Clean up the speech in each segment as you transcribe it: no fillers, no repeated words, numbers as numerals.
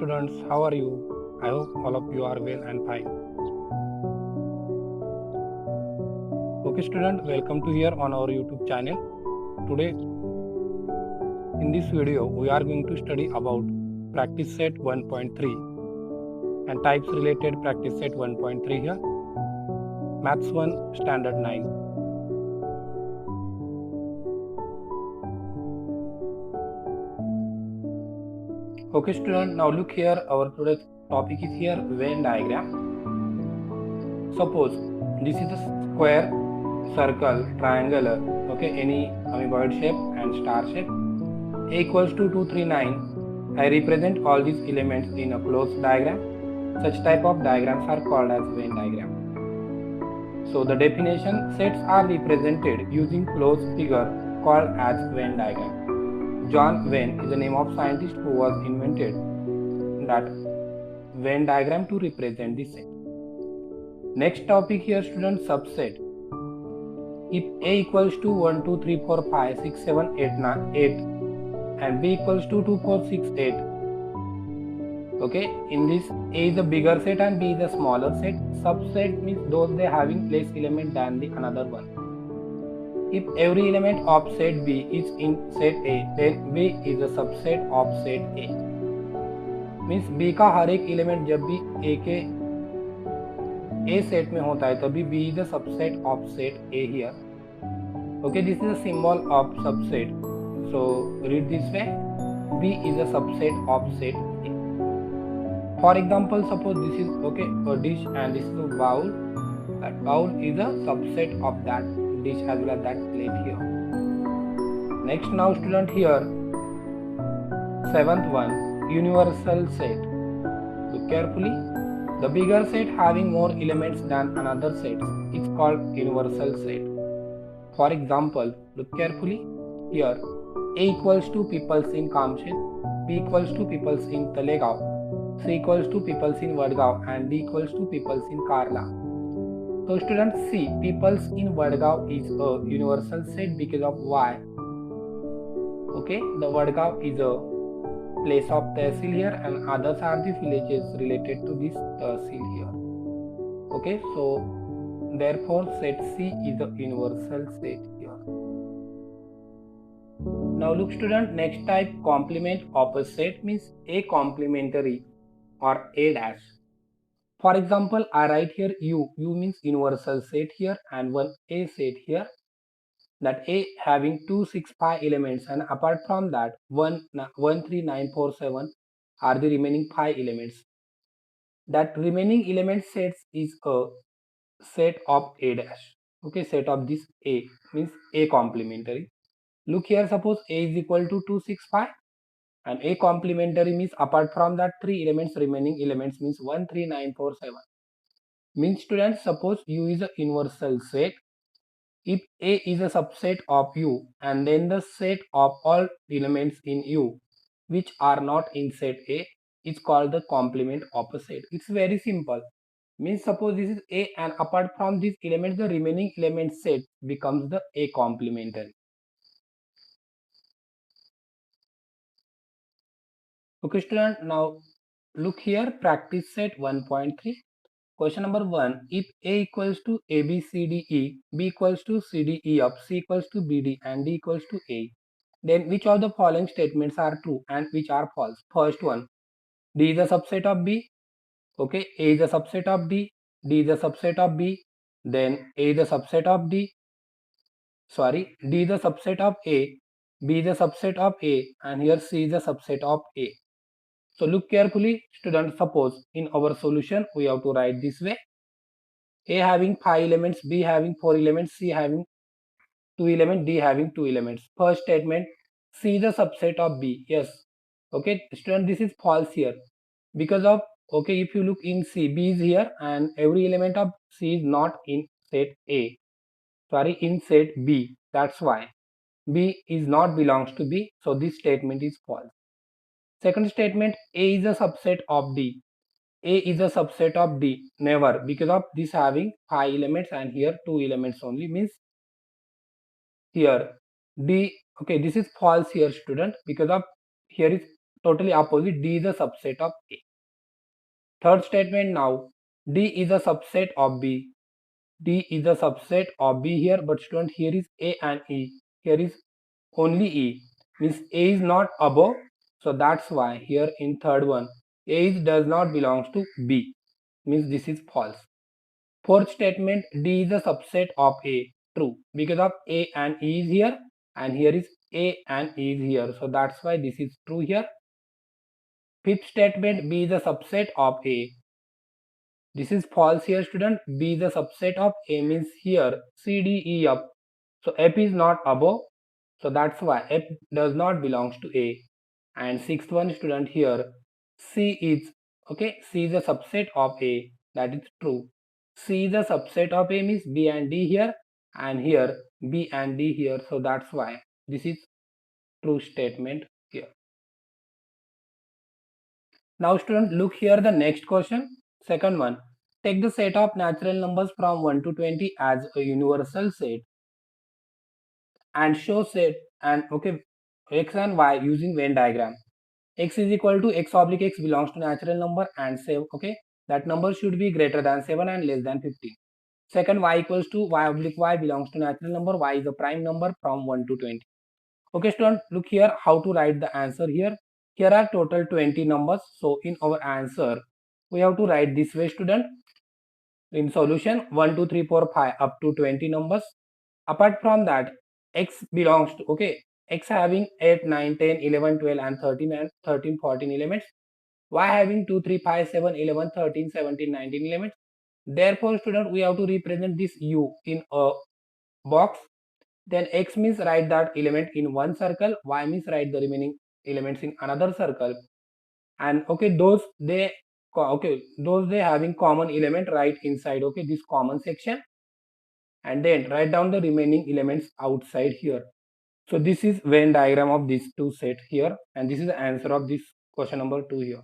students, how are you? I hope all of you are well and fine. Okay student, welcome to here on our YouTube channel. Today in this video we are going to study about practice set 1.3 and types related practice set 1.3 here. Maths 1 standard 9. Okay student, now look here, our today's topic is here Venn diagram. Suppose this is a square, circle, triangle, okay, any amoeboid shape and star shape. A equals to 239. I represent all these elements in a closed diagram. Such type of diagrams are called as Venn diagram. So the definition, sets are represented using closed figure called as Venn diagram. John Venn is the name of scientist who was invented that Venn diagram to represent the set. Next topic here students, subset. If A equals to 1, 2, 3, 4, 5, 6, 7, 8, 9, 8 and B equals to 2, 4, 6, 8. Okay, in this A is a bigger set and B is a smaller set. Subset means those they having less element than the another one. If every element of set B is in set A, then B is a subset of set A. Means B का हर एक element जब भी A के A set में होता है तभी B is a subset of set A here. Okay, this is a symbol of subset. So read this way. B is a subset of set A. For example, suppose this is okay a dish and this is a bowl. That bowl is a subset of that dish as well as that plate here. Next, now student here, seventh one, universal set. Look carefully. The bigger set having more elements than another set is called universal set. For example, look carefully here. A equals to peoples in Kamshet, B equals to peoples in Talegaon, C equals to peoples in Vadgaon and D equals to peoples in Karla. So students, see, peoples in Vadgaon is a universal set because of why? Okay, the Vadgaon is a place of tehsil here and others are the villages related to this tehsil here. Okay, so therefore set C is a universal set here. Now look student, next type complement opposite means A complementary or A dash. For example, I write here U means universal set here and one A set here. That A having 2, 6, 5 elements and apart from that 1, 3, 9, 4, 7 are the remaining 5 elements. That remaining element sets is a set of A dash. Okay, set of this A means A complementary. Look here, suppose A is equal to 2, 6, 5 and A complementary means apart from that 3 elements, remaining elements means 1, 3, 9, 4, 7. Means students, suppose U is a universal set. If A is a subset of U and then the set of all elements in U which are not in set A is called the complement opposite. It's very simple. Means suppose this is A and apart from these elements the remaining element set becomes the A complementary. Okay student, now look here, practice set 1.3. Question number 1. If A equals to A, B, C, D, E, B equals to C, D, E up, C equals to B, D and D equals to A, then which of the following statements are true and which are false? First one, D is a subset of B. Okay, A is a subset of D, D is a subset of B, then A is a subset of D. Sorry, D is a subset of A, B is a subset of A and here C is a subset of A. So look carefully students, suppose in our solution we have to write this way. A having 5 elements, B having 4 elements, C having 2 elements, D having 2 elements. First statement, C is a subset of B. Yes. Okay, student, this is false here. Because of, okay, if you look in C, B is here and every element of C is not in set A. Sorry, in set B. That's why B is not belongs to B. So this statement is false. Second statement, A is a subset of D. A is a subset of D. Never, because of this having 5 elements and here 2 elements only, means here D. Okay, this is false here student, because of here is totally opposite. D is a subset of A. Third statement now, D is a subset of B. D is a subset of B here, but student, here is A and E. Here is only E. Means A is not above. So that's why here in third one, A does not belongs to B. Means this is false. Fourth statement, D is a subset of A. True. Because of A and E is here, and here is A and E is here. So that's why this is true here. Fifth statement, B is a subset of A. This is false here, student. B is a subset of A, means here C, D, E, F. So F is not above. So that's why F does not belongs to A. And sixth one, student, here C is, okay, C is a subset of A. That is true. C is a subset of A, means B and D here, and here B and D here. So that's why this is true statement here. Now student, look here the next question. Second one. Take the set of natural numbers from 1 to 20 as a universal set and show set and okay x and y using Venn diagram. X is equal to x oblique x belongs to natural number and say okay that number should be greater than 7 and less than 15. Second, y equals to y oblique y belongs to natural number. Y is a prime number from 1 to 20. Okay student, look here how to write the answer here. Here are total 20 numbers. So in our answer, we have to write this way student. In solution 1, 2, 3, 4, 5 up to 20 numbers. Apart from that, x belongs to, okay, x having 8, 9, 10, 11, 12 and 13 and 13, 14 elements. Y having 2, 3, 5, 7, 11, 13, 17, 19 elements. Therefore, student, we have to represent this u in a box. Then x means write that element in one circle, y means write the remaining elements in another circle. And okay, those they having common element right inside, okay, this common section, and then write down the remaining elements outside here. So this is Venn diagram of these two set here, and this is the answer of this question number 2 here.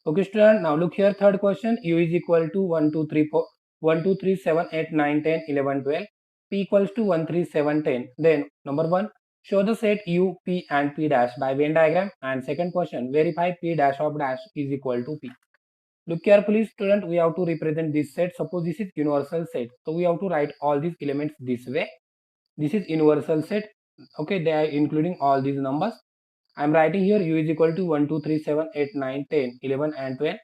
Okay student, now look here, third question. U is equal to 1 2 3 4 1 2 3 7 8 9 10 11 12. P equals to 1 3 7 10. Then number 1, show the set U, P and P dash by Venn diagram. And second question, verify P dash of dash is equal to P. Look carefully student, we have to represent this set. Suppose this is universal set, so we have to write all these elements this way. This is universal set, okay, they are including all these numbers. I'm writing here U is equal to 1 2 3 7 8 9 10 11 and 12,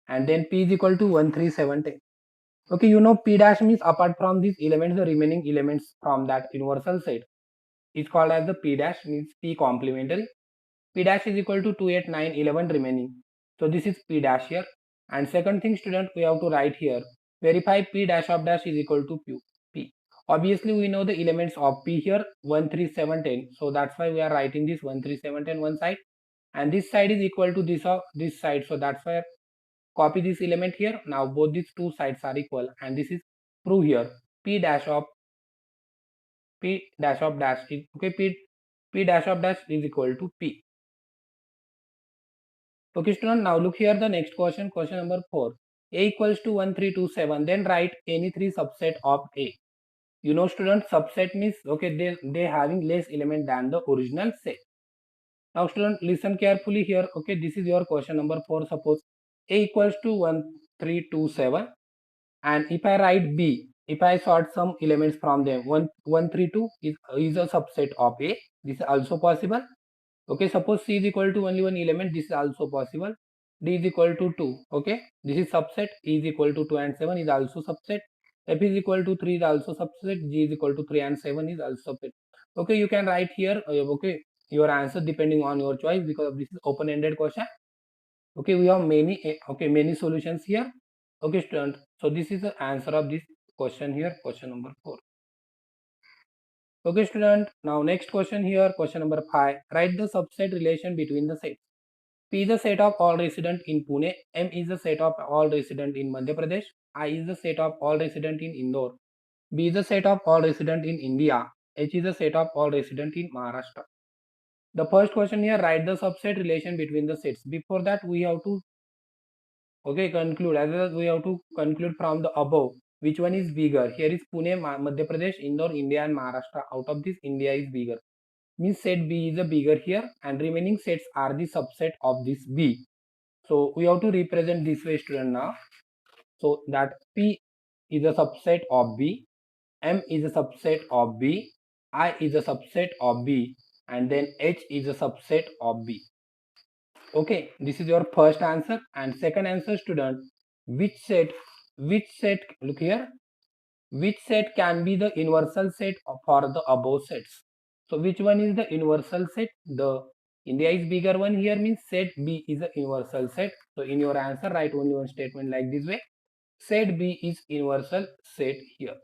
and then P is equal to 1 3 7 10. Okay, you know P dash means apart from these elements, the remaining elements from that universal set is called as the P dash, means P complementary. P dash is equal to 2 8 9 11 remaining. So this is P dash here. And second thing student, we have to write here, verify P dash of dash is equal to P. Obviously we know the elements of P here 1 3 7 10. So that's why we are writing this 1 3 7 10 one side, and this side is equal to this of this side. So that's why copy this element here. Now both these two sides are equal, and this is prove here. P dash of dash is okay. P dash of dash is equal to P. Okay student, now look here the next question, question number 4. A equals to 1 3 2 7. Then write any three subset of A. You know student, subset means okay, they having less element than the original set. Now student, listen carefully here. Okay, this is your question number 4. Suppose A equals to 1 3 2 7, and if I write B, if I sort some elements from them, 1 1 3 2 is a subset of A. This is also possible. Okay, suppose C is equal to only one element, this is also possible. D is equal to 2, okay, this is subset. E is equal to 2 and 7 is also subset. F is equal to 3 is also subset. G is equal to 3 and 7 is also subset. Okay, you can write here okay, your answer depending on your choice, because this is open-ended question. Okay, we have many solutions here. Okay student, so this is the answer of this question here, question number 4. Okay student, now next question here, question number 5. Write the subset relation between the sets. P is the set of all resident in Pune. M is the set of all resident in Madhya Pradesh. I is the set of all resident in Indore. B is the set of all resident in India. H is the set of all resident in Maharashtra. The first question here, write the subset relation between the sets. Before that, we have to conclude, as well as we have to conclude from the above which one is bigger. Here is Pune, Madhya Pradesh, Indore, India and Maharashtra. Out of this, India is bigger. means set B is a bigger here and remaining sets are the subset of this B. So we have to represent this way, student, now. So that P is a subset of B, M is a subset of B, I is a subset of B, and then H is a subset of B. Okay, this is your first answer. And second answer, student, which set, look here, which set can be the universal set for the above sets? So which one is the universal set? The India is bigger one here means set B is a universal set. So in your answer, write only one statement like this way. Set B is universal set here.